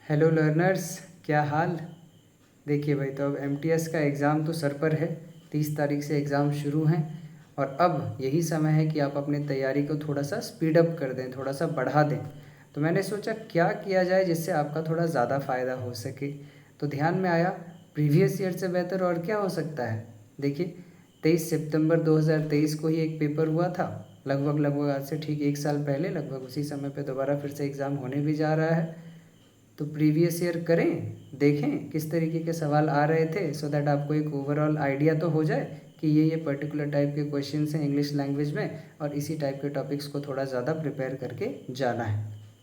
Hello learners, क्या हाल। देखिए भाई, तो अब एमटीएस का एग्ज़ाम तो सर पर है। 30 तारीख से एग्ज़ाम शुरू हैं और अब यही समय है कि आप अपनी तैयारी को थोड़ा सा स्पीड अप कर दें, थोड़ा सा बढ़ा दें। तो मैंने सोचा क्या किया जाए जिससे आपका थोड़ा ज़्यादा फ़ायदा हो सके। तो ध्यान में आया प्रीवियस ईयर से बेहतर और क्या हो सकता है। देखिए 23 सितंबर 2023 को ही एक पेपर हुआ था, लगभग आज से ठीक 1 साल पहले, लगभग उसी समय पे दोबारा फिर से एग्ज़ाम होने भी जा रहा है। तो प्रीवियस ईयर करें, देखें किस तरीके के सवाल आ रहे थे, सो दैट आपको एक ओवरऑल आइडिया तो हो जाए कि ये पर्टिकुलर टाइप के क्वेश्चंस हैं इंग्लिश लैंग्वेज में, और इसी टाइप के टॉपिक्स को थोड़ा ज़्यादा प्रिपेयर करके जाना है।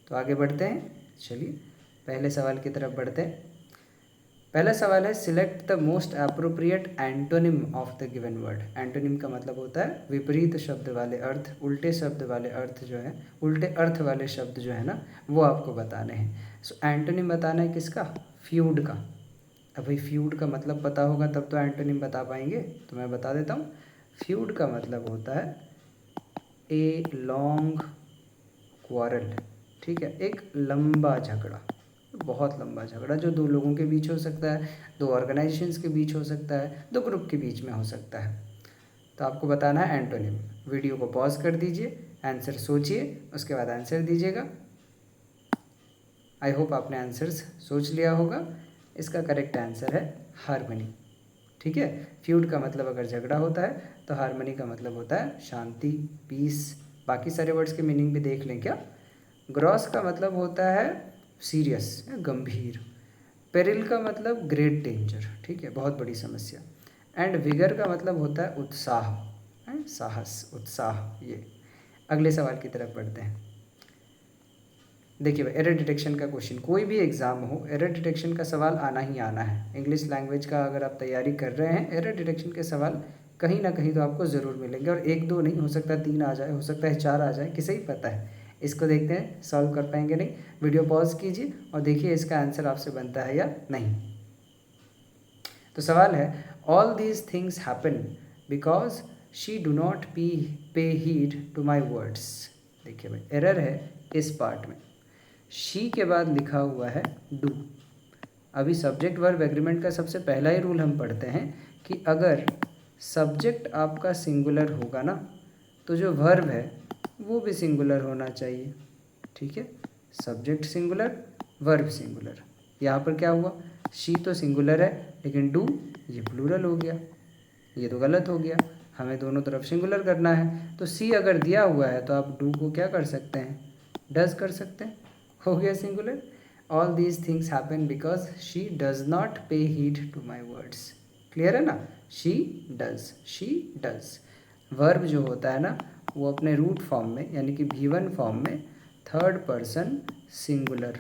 तो आगे बढ़ते हैं, चलिए पहले सवाल की तरफ बढ़ते हैं। पहला सवाल है, select the most appropriate antonym of the given word. Antonym का मतलब होता है विपरीत शब्द वाले अर्थ, उल्टे शब्द वाले अर्थ जो है, उल्टे अर्थ वाले शब्द जो है ना, वो आपको बताने हैं। सो एंटोनिम बताना है किसका? फ्यूड का। अब भाई फ्यूड का मतलब पता होगा तब तो एंटोनिम बता पाएंगे, तो मैं बता देता हूँ। फ्यूड का मतलब होता है ए लॉन्ग क्वारल। ठीक है, एक लंबा झगड़ा, बहुत लंबा झगड़ा जो दो लोगों के बीच हो सकता है, दो ऑर्गेनाइजेशंस के बीच हो सकता है, दो ग्रुप के बीच में हो सकता है। तो आपको बताना है एंटोनिम। वीडियो को पॉज कर दीजिए, आंसर सोचिए, उसके बाद आंसर दीजिएगा। आई होप आपने आंसर्स सोच लिया होगा। इसका करेक्ट आंसर है हारमनी। ठीक है, फ्यूड का मतलब अगर झगड़ा होता है तो हारमनी का मतलब होता है शांति, पीस। बाकी सारे वर्ड्स के मीनिंग भी देख लें क्या। ग्रॉस का मतलब होता है सीरियस, गंभीर। पेरिल का मतलब ग्रेट डेंजर, ठीक है, बहुत बड़ी समस्या। एंड विगर का मतलब होता है उत्साह, साहस, उत्साह। ये अगले सवाल की तरफ बढ़ते हैं। देखिए भाई, एरर डिटेक्शन का क्वेश्चन, कोई भी एग्जाम हो एरर डिटेक्शन का सवाल आना ही आना है। इंग्लिश लैंग्वेज का अगर आप तैयारी कर रहे हैं, एरर डिटेक्शन के सवाल कहीं ना कहीं तो आपको ज़रूर मिलेंगे, और एक दो नहीं, हो सकता है 3 आ जाए, हो सकता है 4 आ जाए, किसे ही पता है। इसको देखते हैं सॉल्व कर पाएंगे नहीं। वीडियो पॉज कीजिए और देखिए इसका आंसर आपसे बनता है या नहीं। तो सवाल है, all these things happen because she do not pay heed to my words. देखिए भाई, एरर है इस पार्ट में। शी के बाद लिखा हुआ है डू। अभी सब्जेक्ट वर्ब एग्रीमेंट का सबसे पहला ही रूल हम पढ़ते हैं कि अगर सब्जेक्ट आपका सिंगुलर होगा ना, तो जो वर्ब है वो भी सिंगुलर होना चाहिए। ठीक है, सब्जेक्ट सिंगुलर, वर्ब सिंगुलर। यहाँ पर क्या हुआ, शी तो सिंगुलर है लेकिन डू ये प्लूरल हो गया, ये तो गलत हो गया। हमें दोनों तरफ सिंगुलर करना है, तो सी अगर दिया हुआ है तो आप डू को क्या कर सकते हैं, डज कर सकते हैं, हो गया singular. All these things happen because she does not pay heed to my words. Clear है ना, शी डज। वर्ब जो होता है ना, वो अपने रूट फॉर्म में यानी कि V1 फॉर्म में third person singular,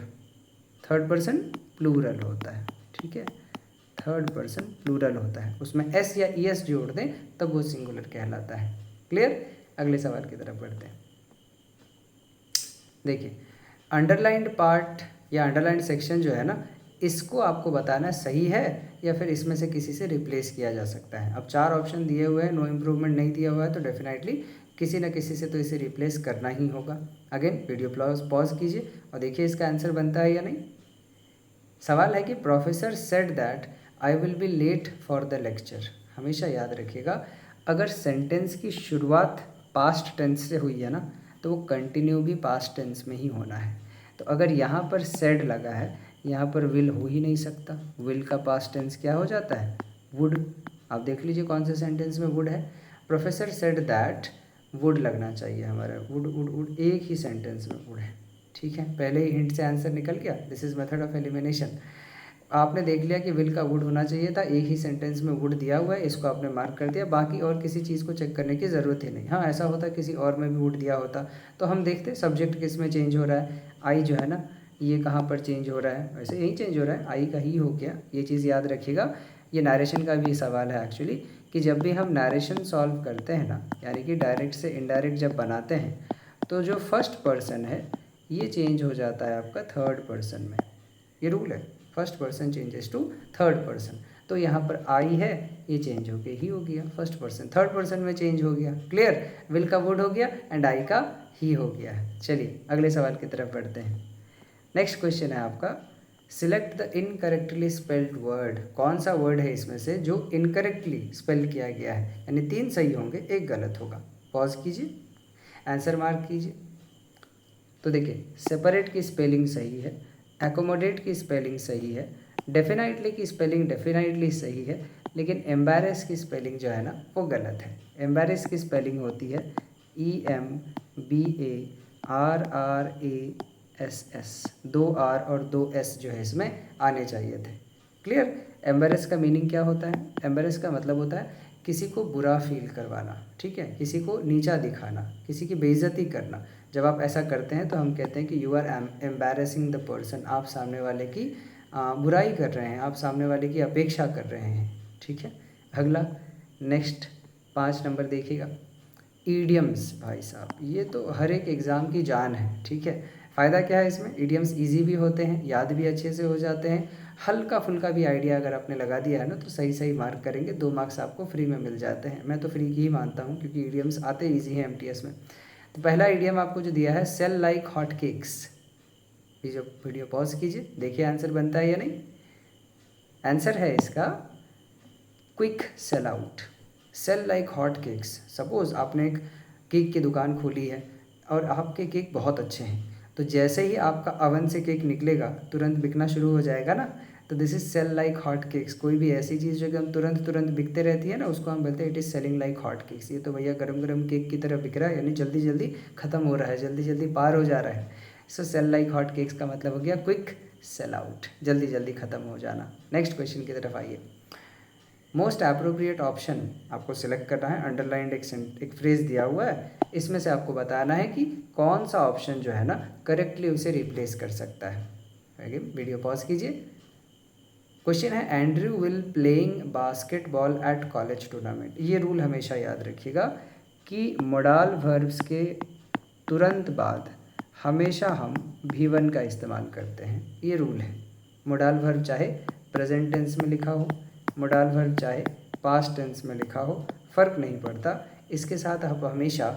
third person plural होता है। ठीक है, थर्ड पर्सन प्लूरल होता है, उसमें एस या ई एस जोड़ दें तब वो सिंगुलर कहलाता है। क्लियर, अगले सवाल की तरफ बढ़ते हैं। देखिए, अंडरलाइंड पार्ट या अंडरलाइंड सेक्शन जो है ना, इसको आपको बताना सही है या फिर इसमें से किसी से रिप्लेस किया जा सकता है। अब 4 ऑप्शन दिए हुए हैं, नो इम्प्रूवमेंट नहीं दिया हुआ है, तो डेफिनेटली किसी न किसी से तो इसे रिप्लेस करना ही होगा। अगेन वीडियो पॉज कीजिए और देखिए इसका आंसर बनता है या नहीं। सवाल है कि professor said that I will be late for the lecture. हमेशा याद रखिएगा, अगर सेंटेंस की शुरुआत पास्ट टेंस से हुई है ना, तो वो कंटिन्यू भी पास्ट टेंस में ही होना है। तो अगर यहाँ पर सेड लगा है, यहाँ पर विल हो ही नहीं सकता। विल का पास्ट टेंस क्या हो जाता है, वुड। आप देख लीजिए कौन से सेंटेंस में वुड है। प्रोफेसर सेड दैट, वुड लगना चाहिए हमारा, वुड वुड वुड, एक ही सेंटेंस में वुड है। ठीक है, पहले ही हिंट से आंसर निकल गया। This is method of elimination. आपने देख लिया कि विल का वुड होना चाहिए था, एक ही सेंटेंस में वुड दिया हुआ है, इसको आपने मार्क कर दिया, बाकी और किसी चीज़ को चेक करने की ज़रूरत ही नहीं। हाँ, ऐसा होता किसी और में भी वुड दिया होता तो हम देखते सब्जेक्ट किस में चेंज हो रहा है। आई जो है ना, ये कहाँ पर चेंज हो रहा है, वैसे यही चेंज हो रहा है, आई का ही हो गया। ये चीज़ याद रखिएगा। ये नरेशन का भी सवाल है एक्चुअली, कि जब भी हम नरेशन सॉल्व करते हैं ना, यानी कि डायरेक्ट से इनडायरेक्ट जब बनाते हैं, तो जो फर्स्ट पर्सन है ये चेंज हो जाता है आपका थर्ड पर्सन में। ये रूल है, first person changes to third person. तो यहाँ पर आई है, ये चेंज होके ही हो गया, फर्स्ट पर्सन थर्ड पर्सन में चेंज हो गया। क्लियर, विल का वुड हो गया एंड आई का ही हो गया है। चलिए अगले सवाल की तरफ बढ़ते हैं। नेक्स्ट क्वेश्चन है आपका, select the incorrectly spelled word. कौन सा वर्ड है इसमें से जो इनकरेक्टली स्पेल किया गया है, यानी 3 सही होंगे, 1 गलत होगा। पॉज कीजिए, आंसर मार्क कीजिए। तो देखिए, सेपरेट की स्पेलिंग सही है, एकोमोडेट की स्पेलिंग सही है, डेफिनेटली की स्पेलिंग डेफिनेटली सही है, लेकिन एम्बैरेस की स्पेलिंग जो है ना वो गलत है। एम्बैरेस की स्पेलिंग होती है EMBARRASS, 2 R और 2 S जो है इसमें आने चाहिए थे। क्लियर? एम्बैरेस का मीनिंग क्या होता है? एम्बैरेस का मतलब होता है किसी को बुरा फील करवाना, ठीक है, किसी को नीचा दिखाना, किसी की बेइज्जती करना। जब आप ऐसा करते हैं तो हम कहते हैं कि you are embarrassing the person. आप सामने वाले की बुराई कर रहे हैं, आप सामने वाले की अपेक्षा कर रहे हैं, ठीक है। अगला नेक्स्ट 5 नंबर देखिएगा, ईडियम्स। भाई साहब, ये तो हर एक एग्ज़ाम की जान है, ठीक है। फ़ायदा क्या है इसमें? ईडियम्स इजी भी होते हैं, याद भी अच्छे से हो जाते हैं, हल्का फुल्का भी आइडिया अगर आपने लगा दिया है ना तो सही सही मार्क करेंगे, 2 मार्क्स आपको फ्री में मिल जाते हैं। मैं तो फ्री की ही मानता हूँ क्योंकि ईडियम्स आते ईजी हैं एमटीएस में। तो पहला ईडियम आपको जो दिया है, सेल लाइक हॉट केक्स। जो वीडियो पॉज कीजिए, देखिए आंसर बनता है या नहीं। आंसर है इसका quick sell out. Sell like hot cakes. Suppose आपने एक केक की दुकान खोली है और आपके केक बहुत अच्छे हैं, तो जैसे ही आपका अवन से केक निकलेगा तुरंत बिकना शुरू हो जाएगा ना, तो this is sell like hot cakes. कोई भी ऐसी चीज़ जो कि हम तुरंत तुरंत बिकते रहती है ना, उसको हम बोलते हैं it is selling like hot cakes. ये तो भैया गरम गरम केक की तरह बिक रहा है, यानी जल्दी जल्दी ख़त्म हो रहा है, जल्दी जल्दी पार हो जा रहा है। सो सेल लाइक हॉट केक्स का मतलब हो गया क्विक सेल आउट, जल्दी जल्दी ख़त्म हो जाना। नेक्स्ट क्वेश्चन की तरफ आइए। मोस्ट अप्रोप्रिएट ऑप्शन आपको सिलेक्ट करना है। अंडरलाइंड एक फ्रेज दिया हुआ है, इसमें से आपको बताना है कि कौन सा ऑप्शन जो है ना करेक्टली उसे रिप्लेस कर सकता है। आगे वीडियो पॉज कीजिए। क्वेश्चन है, Andrew will playing basketball at college tournament. ये रूल हमेशा याद रखिएगा कि मोडाल वर्ब्स के तुरंत बाद हमेशा हम V1 का इस्तेमाल करते हैं, ये रूल है। मोडाल वर्ब चाहे प्रेजेंट टेंस में लिखा हो, मोडाल वर्ब चाहे पास्ट टेंस में लिखा हो, फ़र्क नहीं पड़ता, इसके साथ आप हमेशा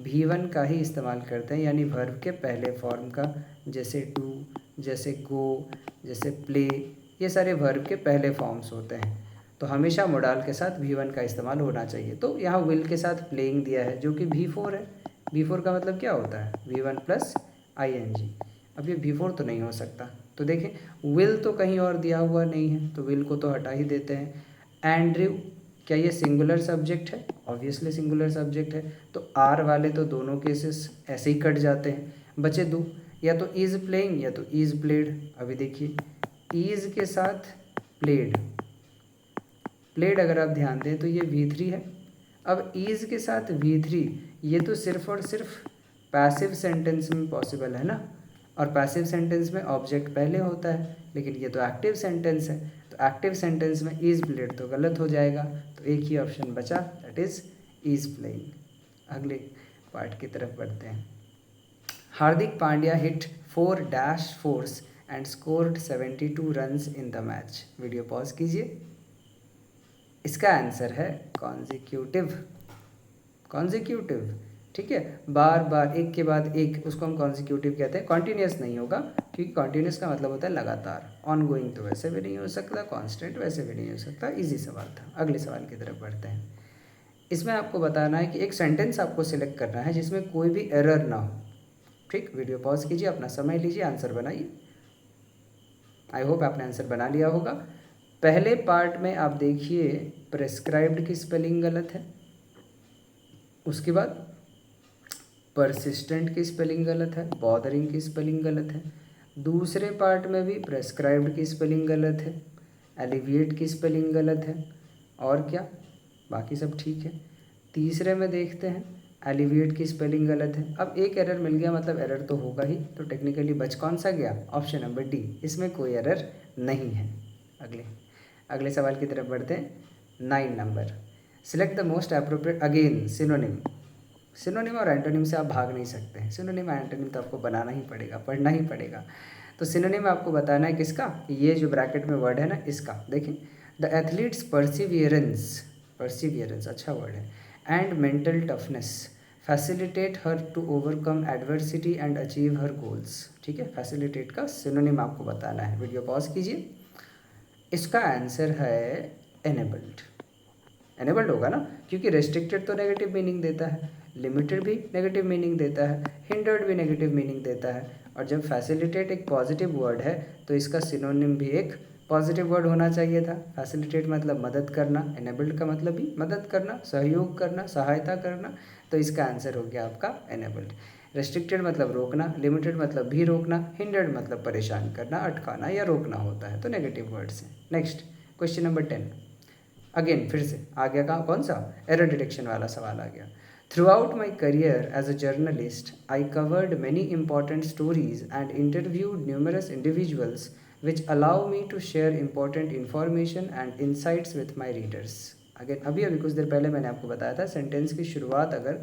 V1 का ही इस्तेमाल करते हैं, यानी वर्ब के पहले फॉर्म का। जैसे डू, जैसे गो, जैसे प्ले, ये सारे वर्ब के पहले फॉर्म्स होते हैं, तो हमेशा मोडाल के साथ V1 का इस्तेमाल होना चाहिए। तो यहाँ विल के साथ प्लेइंग दिया है जो कि V4 है। V4 का मतलब क्या होता है? V1 plus ING। अब ये V4 तो नहीं हो सकता, तो देखें विल तो कहीं और दिया हुआ नहीं है, तो विल को तो हटा ही देते हैं। एंड्रयू, क्या ये सिंगुलर सब्जेक्ट है? ऑब्वियसली सिंगुलर सब्जेक्ट है, तो आर वाले तो दोनों केसेस ऐसे ही कट जाते हैं, बचे दो, या तो इज़ प्लेइंग या तो इज़ प्लेड। अभी देखिए इज़ के साथ प्लेड, प्लेड अगर आप ध्यान दें तो ये V3 है। अब इज़ के साथ V3, ये तो सिर्फ और सिर्फ पैसिव सेंटेंस में पॉसिबल है ना, और पैसिव सेंटेंस में ऑब्जेक्ट पहले होता है, लेकिन ये तो एक्टिव सेंटेंस है, तो एक्टिव सेंटेंस में इज़ प्लेड तो गलत हो जाएगा, तो एक ही ऑप्शन बचा, दैट इज़ इज़ प्लेइंग। अगले पार्ट की तरफ बढ़ते हैं। Hardik Pandya hit 4-4s and scored 72 runs in the match. Video pause कीजिए। इसका आंसर है कॉन्जिक्यूटिव। कॉन्जिक्यूटिव, ठीक है, बार बार एक के बाद एक, उसको हम कॉन्जिक्यूटिव कहते हैं। कॉन्टीन्यूस नहीं होगा, क्योंकि कॉन्टीन्यूस का मतलब होता है लगातार। ऑन गोइंग तो वैसे भी नहीं हो सकता, कॉन्स्टेंट वैसे भी नहीं हो सकता। इजी सवाल था। अगले सवाल की तरफ बढ़ते हैं। इसमें आपको बताना है कि एक सेंटेंस आपको सिलेक्ट करना है जिसमें कोई भी एरर ना हो, ठीक। वीडियो पॉज कीजिए, अपना समय लीजिए, आंसर बनाइए। आई होप आपने आंसर बना लिया होगा। पहले पार्ट में आप देखिए प्रेस्क्राइब्ड की स्पेलिंग गलत है, उसके बाद परसिस्टेंट की स्पेलिंग गलत है, बॉदरिंग की स्पेलिंग गलत है। दूसरे पार्ट में भी प्रेस्क्राइब्ड की स्पेलिंग गलत है, एलिविएट की स्पेलिंग गलत है, और क्या, बाकी सब ठीक है। तीसरे में देखते हैं एलिविएट की स्पेलिंग गलत है। अब एक एरर मिल गया, मतलब एरर तो होगा ही, तो टेक्निकली बच कौन सा गया? ऑप्शन नंबर डी, इसमें कोई एरर नहीं है। अगले सवाल की तरफ बढ़ते हैं। 9 number, select the most appropriate. Again synonym, synonym और एंटोनिम से आप भाग नहीं सकते हैं। सिनोनिम एंटोनिम तो आपको बनाना ही पड़ेगा, पढ़ना ही पड़ेगा। तो सिनोनिम आपको बताना है किसका? ये जो ब्रैकेट में वर्ड है ना, इसका। देखें, द एथलीट्स परसिवियरेंस, परसिवियरेंस अच्छा वर्ड है, and mental toughness facilitate her to overcome adversity and achieve her goals. ठीक है, फैसिलिटेट का सिनोनिम आपको बताना है। वीडियो पॉज कीजिए। इसका आंसर है एनेबल्ड। एनेबल्ड होगा ना, क्योंकि रेस्ट्रिक्टेड तो नेगेटिव मीनिंग देता है, लिमिटेड भी नेगेटिव मीनिंग देता है, हिंडर्ड भी नेगेटिव मीनिंग देता है, और जब फैसिलिटेट एक पॉजिटिव वर्ड है तो इसका सिनोनिम भी एक पॉजिटिव वर्ड होना चाहिए था। फैसिलिटेट मतलब मदद करना, एनेबल्ड का मतलब भी मदद करना, सहयोग करना, सहायता करना, तो इसका आंसर हो गया आपका एनेबल्ड। रेस्ट्रिक्टेड मतलब रोकना, लिमिटेड मतलब भी रोकना, हिंडर्ड मतलब परेशान करना, अटकाना या रोकना होता है, तो नेगेटिव वर्ड्स हैं। Next question number 10। अगेन फिर से आ गया कहाँ, कौन सा, एरर डिटेक्शन वाला सवाल आ गया। Throughout my career as a journalist I covered many important stories and interviewed numerous individuals which allow me to share important information and insights with my readers। Again अभी कुछ देर पहले मैंने आपको बताया था सेंटेंस की शुरुआत अगर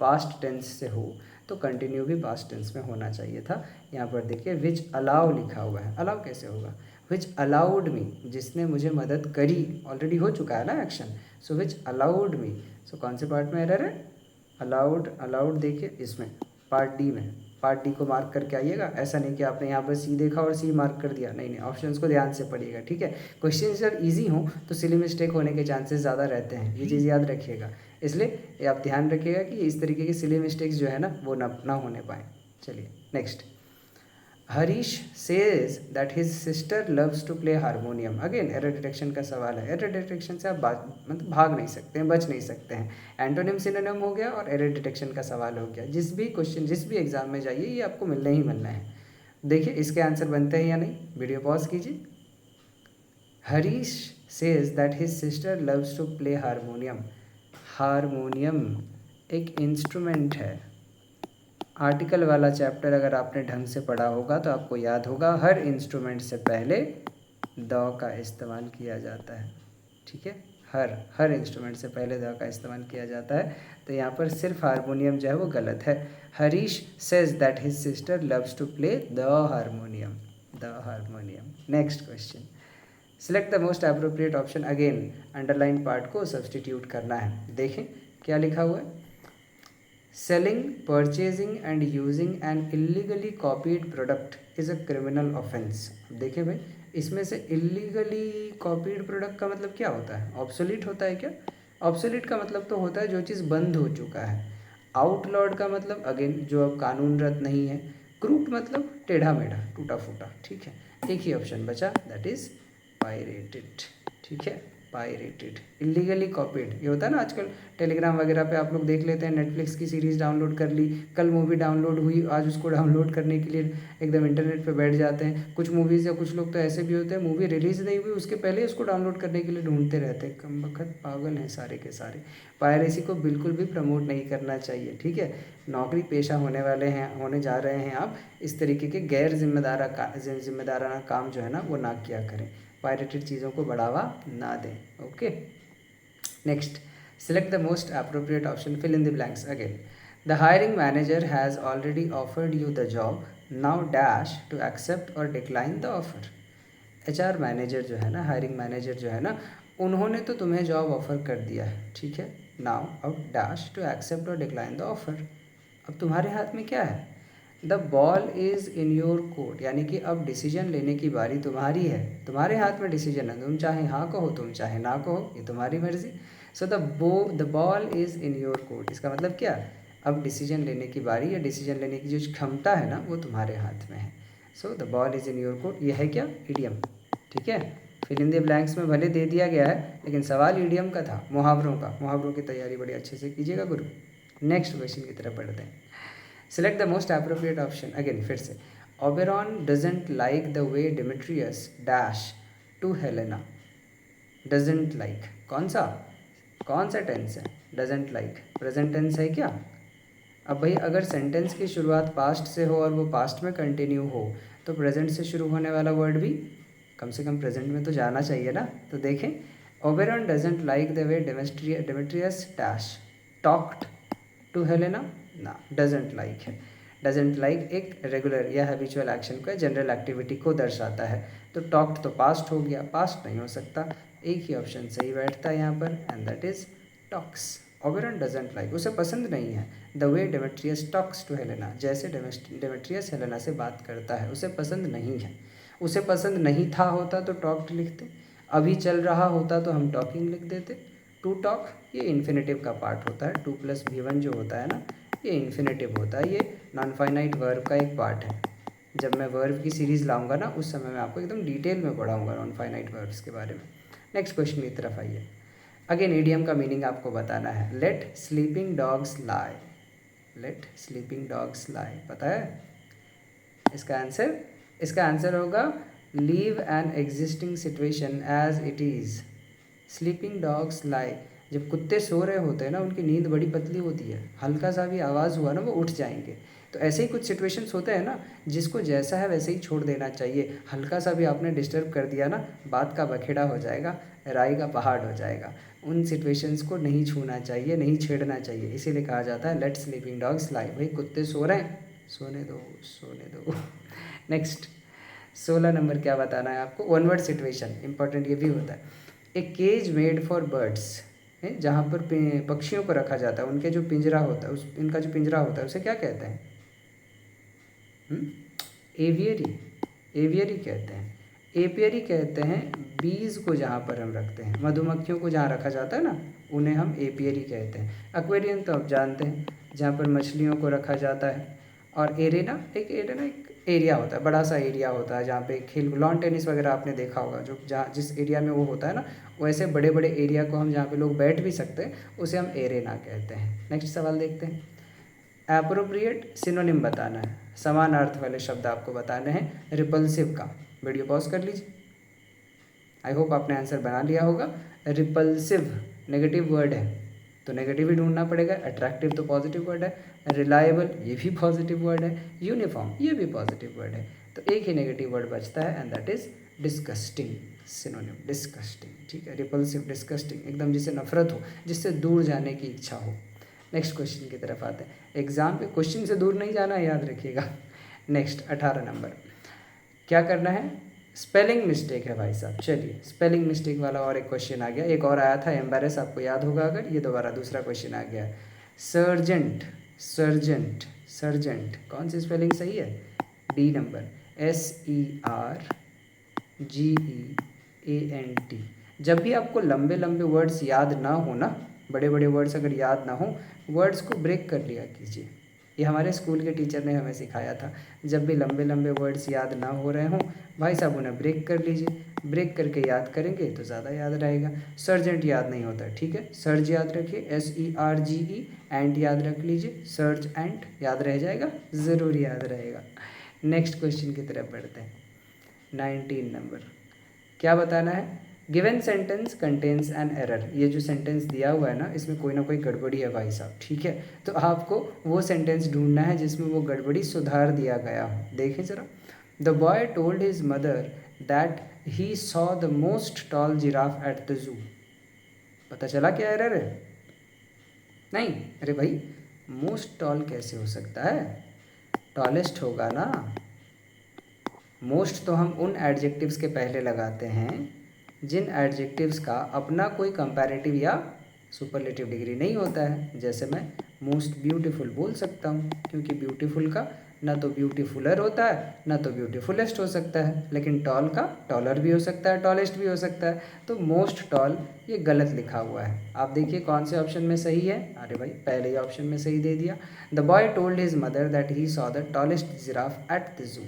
पास्ट टेंस से हो तो कंटिन्यू भी पास्ट टेंस में होना चाहिए था। यहाँ पर देखिए विच अलाउ लिखा हुआ है, अलाउ कैसे होगा, विच अलाउड मी, जिसने मुझे मदद करी, ऑलरेडी हो चुका है ना action, so which allowed me. सो कौन से पार्ट में एरर है, अलाउड, अलाउड देखिए इसमें पार्ट डी में, पार्ट डी को मार्क करके आइएगा। ऐसा नहीं कि आपने यहाँ पर सी देखा और सी मार्क कर दिया, नहीं नहीं, ऑप्शंस को ध्यान से पढ़िएगा। ठीक है, क्वेश्चन जब इजी हो तो सिली मिस्टेक होने के चांसेस ज़्यादा रहते हैं, ये चीज़ याद रखिएगा। इसलिए आप ध्यान रखिएगा कि इस तरीके की सिली मिस्टेक्स जो है ना वो ना होने पाए। चलिए next. Harish says that his sister loves to play harmonium. Again error detection का सवाल है। एरर डिटेक्शन से आप मतलब भाग नहीं सकते हैं, बच नहीं सकते हैं। एंटोनिम सिनोनिम हो गया और एरर डिटेक्शन का सवाल हो गया। जिस भी क्वेश्चन जिस भी एग्जाम में जाइए ये आपको मिलना ही मिलना है। देखिए इसके आंसर बनते हैं या नहीं, वीडियो पॉज कीजिए। Harish says that his sister loves to play harmonium. Harmonium एक इंस्ट्रूमेंट है। आर्टिकल वाला चैप्टर अगर आपने ढंग से पढ़ा होगा तो आपको याद होगा हर इंस्ट्रूमेंट से पहले द का इस्तेमाल किया जाता है। ठीक है, हर इंस्ट्रूमेंट से पहले द का इस्तेमाल किया जाता है। तो यहाँ पर सिर्फ हारमोनियम जो है वो गलत है। Harish says that his sister loves to play the harmonium, the harmonium. Next question. Select the most appropriate option. Again underline part को सब्सटीट्यूट करना है। देखें क्या लिखा हुआ है, selling, purchasing and using an illegally copied product is a criminal offence. देखिए भाई इसमें से इलीगली कॉपीड प्रोडक्ट का मतलब क्या होता है, ऑब्सोलीट होता है क्या। ऑब्सोलीट का मतलब तो होता है जो चीज़ बंद हो चुका है। आउटलॉड का मतलब अगेन जो अब कानूनरत नहीं है। क्रूड मतलब टेढ़ा मेढ़ा टूटा फूटा। ठीक है, एक ही ऑप्शन बचा दैट इज़ पायरेटेड। ठीक है, पायरेटेड, इलीगली कॉपीड। ये होता है ना आजकल टेलीग्राम वगैरह पे आप लोग देख लेते हैं, नेटफ्लिक्स की सीरीज़ डाउनलोड कर ली, कल मूवी डाउनलोड हुई, आज उसको डाउनलोड करने के लिए एकदम इंटरनेट पे बैठ जाते हैं। कुछ मूवीज़ या कुछ लोग तो ऐसे भी होते हैं मूवी रिलीज़ नहीं हुई उसके पहले ही उसको डाउनलोड करने के लिए ढूंढते रहते हैं। कम वक्त पागल हैं सारे के सारे। पायरेसी को बिल्कुल भी प्रमोट नहीं करना चाहिए। ठीक है, नौकरी पेशा होने जा रहे हैं आप, इस तरीके के गैर जिम्मेदाराना काम जो है ना वो ना किया करें, पायरेटेड चीज़ों को बढ़ावा ना दें। Okay next. Select the most appropriate option, fill in the blanks again. The hiring manager has already offered you the job, now dash to accept or decline the offer। HR manager जो है ना, hiring manager जो है ना, उन्होंने तो तुम्हें job offer कर दिया है। ठीक है, नाउ अब डैश टू एक्सेप्ट और डिक्लाइन द ऑफर। अब तुम्हारे हाथ में क्या है, the ball is in your court, यानी कि अब डिसीजन लेने की बारी तुम्हारी है। तुम्हारे हाथ में डिसीजन है, तुम चाहे हाँ कहो तुम चाहे ना कहो, ये तुम्हारी मर्जी। So the ball is in your court, इसका मतलब क्या, अब डिसीजन लेने की बारी या डिसीजन लेने की जो क्षमता है ना वो तुम्हारे हाथ में है। So the ball is in your court, ये है क्या, इडियम। ठीक है, फिल इन द ब्लैंक्स में भले दे दिया गया है लेकिन सवाल इडियम का था, मुहावरों का। मुहावरों की तैयारी बड़ी अच्छे से कीजिएगा गुरु। नेक्स्ट क्वेश्चन की तरफ बढ़ते हैं। Select the most appropriate option। Again फिर से, Oberon doesn't like the way Demetrius dash to Helena। doesn't like कौन सा टेंस है, doesn't like प्रेजेंट टेंस है क्या। अब भाई अगर सेंटेंस की शुरुआत पास्ट से हो और वो पास्ट में कंटिन्यू हो तो प्रेजेंट से शुरू होने वाला वर्ड भी कम से कम प्रेजेंट में तो जाना चाहिए ना। तो देखें, Oberon doesn't like the way Demetrius dash talked to Helena ना, डजेंट लाइक है। डजेंट लाइक एक रेगुलर या हैबिचुअल एक्शन का जनरल एक्टिविटी को दर्शाता है। तो टॉक्ड तो पास्ट हो गया, पास्ट नहीं हो सकता, एक ही ऑप्शन सही बैठता है यहाँ पर and that is talks. Oberon doesn't like, उसे पसंद नहीं है। The way Demetrius talks to Helena, जैसे डेमेट्रियस हेलेना से बात करता है, उसे पसंद नहीं है। उसे पसंद नहीं था होता तो टॉक्ड लिखते, अभी चल रहा होता तो हम टॉकिंग लिख देते। टू टॉक ये इन्फिनेटिव का पार्ट होता है, 2+V1 जो होता है ना ये इन्फिनेटिव होता है, ये नॉन फाइनाइट वर्ब का एक पार्ट है। जब मैं वर्ब की सीरीज़ लाऊंगा ना उस समय मैं आपको एकदम डिटेल में पढ़ाऊंगा नॉन फाइनाइट वर्ब्स के बारे में। नेक्स्ट क्वेश्चन की तरफ आइए। अगेन ईडियम का मीनिंग आपको बताना है। Let sleeping dogs lie, let sleeping dogs lie, पता है इसका आंसर होगा leave an existing situation as it is. Sleeping dogs lie, जब कुत्ते सो रहे होते हैं ना उनकी नींद बड़ी पतली होती है, हल्का सा भी आवाज़ हुआ ना वो उठ जाएंगे। तो ऐसे ही कुछ सिचुएशंस होते हैं ना जिसको जैसा है वैसे ही छोड़ देना चाहिए। हल्का सा भी आपने डिस्टर्ब कर दिया ना बात का बखेड़ा हो जाएगा, राई का पहाड़ हो जाएगा। उन सिचुएशंस को नहीं छूना चाहिए, नहीं छेड़ना चाहिए, इसीलिए कहा जाता है लेट स्लीपिंग डॉग्स लाई। भाई कुत्ते सो रहे हैं, सोने दो सोने दो। नेक्स्ट 16 नंबर क्या बताना है आपको, वन वर्ड सिचुएशन, इंपॉर्टेंट ये भी होता है। A cage made for birds है, जहाँ पर पक्षियों को रखा जाता है, उनके जो पिंजरा होता है उनका जो पिंजरा होता है उसे क्या कहते हैं? एवियरी, एवियरी कहते हैं। एपियरी कहते हैं बीज को जहाँ पर हम रखते हैं, मधुमक्खियों को जहाँ रखा जाता है ना उन्हें हम एपियरी कहते हैं। एक्वेरियम तो आप जानते हैं जहाँ पर मछलियों को रखा जाता है। और एरेना एक एरिया होता है, बड़ा सा एरिया होता है जहाँ पे खेल लॉन टेनिस वगैरह आपने देखा होगा, जो जहाँ जिस एरिया में वो होता है ना वैसे बड़े बड़े एरिया को हम जहाँ पे लोग बैठ भी सकते हैं उसे हम एरेना कहते हैं। नेक्स्ट सवाल देखते हैं। एप्रोप्रिएट सिनोनिम बताना है, समान अर्थ वाले शब्द आपको बताने हैं रिपल्सिव का। वीडियो पॉज कर लीजिए। आई होप आपने आंसर बना लिया होगा। रिपल्सिव नेगेटिव वर्ड है तो नेगेटिव ही ढूंढना पड़ेगा। अट्रैक्टिव तो पॉजिटिव वर्ड है। रिलायबल ये भी पॉजिटिव वर्ड है। यूनिफॉर्म ये भी पॉजिटिव वर्ड है। तो एक ही नेगेटिव वर्ड बचता है and that is disgusting. Synonym disgusting, ठीक है। रिपल्सिव डिस्गस्टिंग, एकदम जिससे नफरत हो, जिससे दूर जाने की इच्छा हो। नेक्स्ट क्वेश्चन की तरफ आते हैं। एग्जाम पे क्वेश्चन से दूर नहीं जाना है, याद रखिएगा। नेक्स्ट 18 नंबर क्या करना है, स्पेलिंग मिस्टेक है भाई साहब। चलिए स्पेलिंग मिस्टेक वाला और एक क्वेश्चन आ गया। एक और आया था एम्बेरस, आपको याद होगा अगर, ये दोबारा दूसरा क्वेश्चन आ गया। सर्जेंट, सर्जेंट, सर्जेंट कौन सी स्पेलिंग सही है? D number, SERGEANT। जब भी आपको लंबे लंबे वर्ड्स याद ना हो ना, बड़े बड़े वर्ड्स अगर याद ना हो, वर्ड्स को ब्रेक कर लिया कीजिए। ये हमारे स्कूल के टीचर ने हमें सिखाया था। जब भी लंबे लंबे वर्ड्स याद ना हो रहे हों भाई साहब उन्हें ब्रेक कर लीजिए। ब्रेक करके याद करेंगे तो ज़्यादा याद रहेगा। सर्जेंट याद नहीं होता, ठीक है। सर्ज याद रखिए, SERGE, एंट याद रख लीजिए, सर्ज एंट याद रह जाएगा, ज़रूर याद रहेगा। नेक्स्ट क्वेश्चन की तरफ बढ़ते हैं। 19 नंबर क्या बताना है, given sentence contains an error. ये जो सेंटेंस दिया हुआ है ना इसमें कोई ना कोई गड़बड़ी है भाई साहब, ठीक है। तो आपको वो सेंटेंस ढूंढना है जिसमें वो गड़बड़ी सुधार दिया गया हो। देखें ज़रा। The boy told his mother that he saw the most tall giraffe at the zoo. पता चला क्या एरर है? नहीं, अरे भाई मोस्ट टॉल कैसे हो सकता है? टॉलेस्ट होगा ना। मोस्ट तो हम उन एडजेक्टिव्स के पहले लगाते हैं जिन एडजेक्टिव्स का अपना कोई कंपैरेटिव या सुपरलेटिव डिग्री नहीं होता है। जैसे मैं मोस्ट ब्यूटीफुल बोल सकता हूँ क्योंकि ब्यूटीफुल का ना तो ब्यूटीफुलर होता है ना तो ब्यूटीफुलेस्ट हो सकता है, लेकिन टॉल का टॉलर भी हो सकता है, टॉलेस्ट भी हो सकता है। तो मोस्ट टॉल ये गलत लिखा हुआ है। आप देखिए कौन से ऑप्शन में सही है। अरे भाई पहले ही ऑप्शन में सही दे दिया। The boy told his mother that he saw the tallest giraffe at the जू।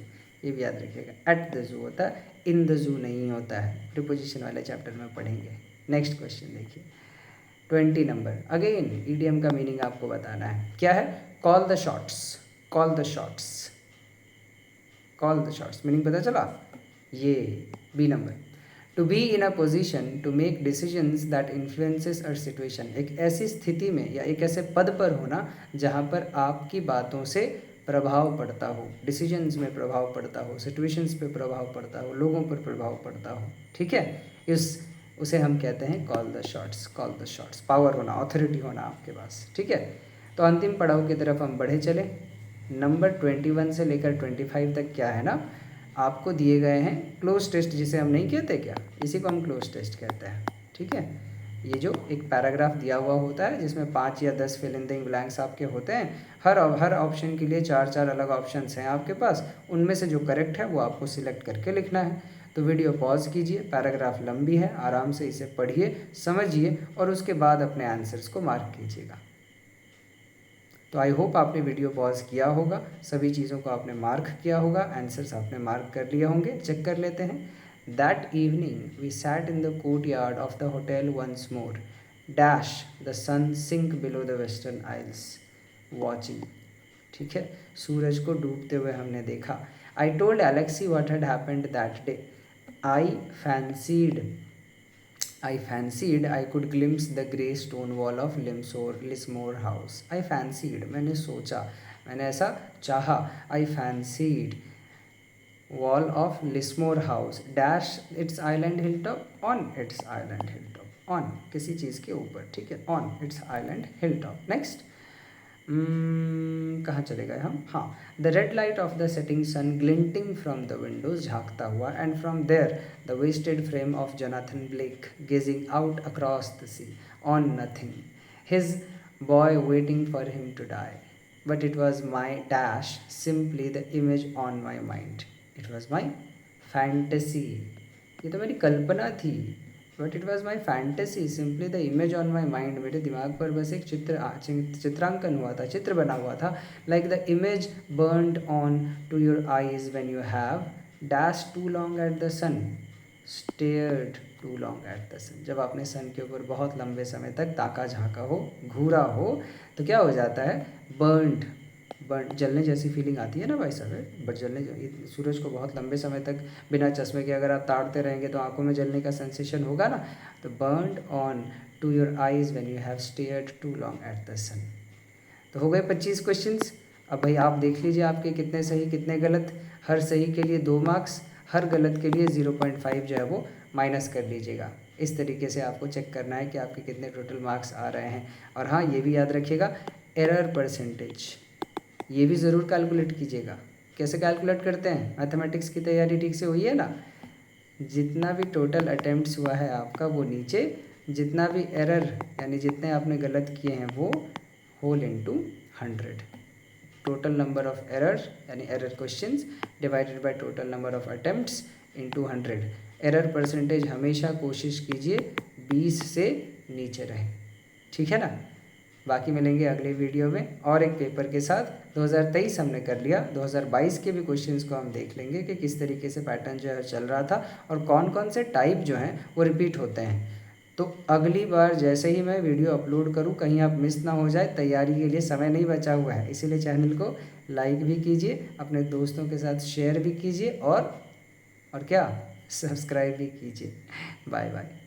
ये भी याद रखिएगा, एट द जू होता है, इन द जू नहीं होता है। प्रीपोजिशन वाले चैप्टर में पढ़ेंगे। नेक्स्ट क्वेश्चन देखिए 20 नंबर। अगेन ईडीएम का मीनिंग आपको बताना है। क्या है? Call the shots, call the shots, call the shots meaning पता चला? ये B number, to be in a position to make decisions that influences a situation. एक ऐसी स्थिति में या एक ऐसे पद पर होना जहाँ पर आपकी बातों से प्रभाव पड़ता हो, डिसीजंस में प्रभाव पड़ता हो, सिचुएशंस पे प्रभाव पड़ता हो, लोगों पर प्रभाव पड़ता हो, ठीक है। उसे हम कहते हैं call the shots, call the shots. Power होना, ऑथोरिटी होना आपके पास, ठीक है। तो अंतिम पड़ाव की तरफ हम बढ़े चले। नंबर 21 से लेकर 25 तक क्या है ना, आपको दिए गए हैं क्लोज टेस्ट, जिसे हम नहीं कहते क्या, इसी को हम क्लोज टेस्ट कहते हैं, ठीक है। ये जो एक पैराग्राफ दिया हुआ होता है जिसमें 5 या 10 फिल इन द ब्लैंक्स आपके होते हैं, हर ऑप्शन के लिए 4 अलग ऑप्शंस हैं आपके पास, उनमें से जो करेक्ट है वो आपको सिलेक्ट करके लिखना है। तो वीडियो पॉज कीजिए, पैराग्राफ लंबी है, आराम से इसे पढ़िए, समझिए और उसके बाद अपने आंसर्स को मार्क कीजिएगा। तो आई होप आपने वीडियो पॉज किया होगा, सभी चीज़ों को आपने मार्क किया होगा, आंसर्स आपने मार्क कर लिए होंगे। चेक कर लेते हैं। That evening we sat in the courtyard of the hotel once more, dash the sun sink below the western isles watching. ठीक है, सूरज को डूबते हुए हमने देखा। I told Alexei what had happened that day. I fancied I could glimpse the grey stone wall of Lismore house. I fancied, मैंने सोचा, मैंने ऐसा चाहा। I fancied wall of Lismore house dash its island hilltop, on its island hilltop, on किसी चीज़ के ऊपर, ठीक है, on its island hilltop। Next कहाँ चले गए हम? हाँ, the red light of the setting sun glinting from the windows, झाँकता हुआ, and from there the wasted frame of Jonathan Blake gazing out across the sea on nothing, his boy waiting for him to die, but it was my dash simply the image on my mind, it was my fantasy, ये तो मेरी कल्पना थी, but it was my fantasy simply the image on my mind, मेरे दिमाग पर बस एक चित्रांकन हुआ था, चित्र बना हुआ था। Like the image burned on to your eyes when you have dash too long at the sun, stared too long at the sun, जब आपने सन के ऊपर बहुत लंबे समय तक ताका झाँका हो, घूरा हो, तो क्या हो जाता है? बर्न, जलने जैसी फीलिंग आती है ना भाई साहब। बट सूरज को बहुत लंबे समय तक बिना चश्मे के अगर आप ताड़ते रहेंगे तो आंखों में जलने का सेंसेशन होगा ना। तो burned on to your eyes when you have stared too long at the sun. तो हो गए 25 क्वेश्चंस। अब भाई आप देख लीजिए आपके कितने सही कितने गलत। हर सही के लिए 2 मार्क्स, हर गलत के लिए 0.5 जो है वो माइनस कर लीजिएगा। इस तरीके से आपको चेक करना है कि आपके कितने टोटल मार्क्स आ रहे हैं। और हाँ, ये भी याद रखिएगा, एरर परसेंटेज ये भी ज़रूर कैलकुलेट कीजिएगा। कैसे कैलकुलेट करते हैं? मैथमेटिक्स की तैयारी ठीक से हुई है ना? जितना भी टोटल अटेम्प्ट्स हुआ है आपका वो नीचे, जितना भी एरर यानी जितने आपने गलत किए हैं वो whole into 100। Total number of error यानी error questions divided by total number of attempts into 100। Error percentage हमेशा कोशिश कीजिए 20 से नीचे रहे, ठीक है ना? बाकी मिलेंगे अगले वीडियो में और एक पेपर के साथ। 2023 हमने कर लिया, 2022 के भी क्वेश्चंस को हम देख लेंगे कि किस तरीके से पैटर्न जो है चल रहा था और कौन कौन से टाइप जो हैं वो रिपीट होते हैं। तो अगली बार जैसे ही मैं वीडियो अपलोड करूं कहीं आप मिस ना हो जाए, तैयारी के लिए समय नहीं बचा हुआ है, इसीलिए चैनल को लाइक भी कीजिए, अपने दोस्तों के साथ शेयर भी कीजिए और क्या, सब्सक्राइब भी कीजिए। Bye bye.